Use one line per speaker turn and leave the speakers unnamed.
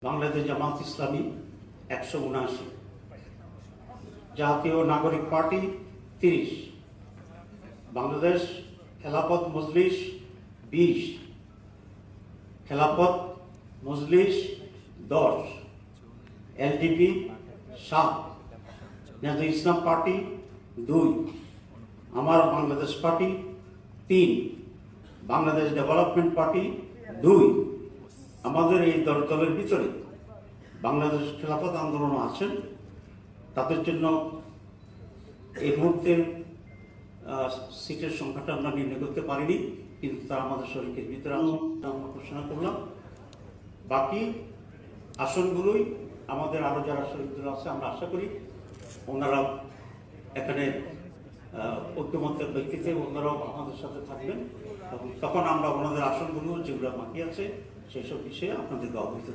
বাংলাদেশ জামাত ইসলামী ১৭৯, জাতীয় নাগরিক party ৩০, Bangladesh Khelafat Majlis ২০, Khelafat Majlis ১০, LDP ৭, জাতীয় ইসলাম পার্টি ২, আমার Bangladesh party ৩, Bangladesh development party ২। আমাদের এই দলের ভিতরে বাংলাদেশ খেলাফত আন্দোলন আছেন, তাদের জন্য এই মুহূর্তে সিটের সংখ্যাটা আমরা নির্ণয় করতে পারিনি, কিন্তু তারা আমাদের শরীরের ভিতরে আমরা ঘোষণা করলাম। বাকি আসনগুলোই আমাদের আরও যারা শরীর আছে আমরা আশা করি ওনারা এখানে ঐক্যমত্যের ভিত্তিতে ওনারাও আমাদের সাথে থাকবেন, তখন আমরা ওনাদের আসনগুলো যেগুলো বাকি আছে সেই সব বিষয়ে আপনাদেরকে অবহিত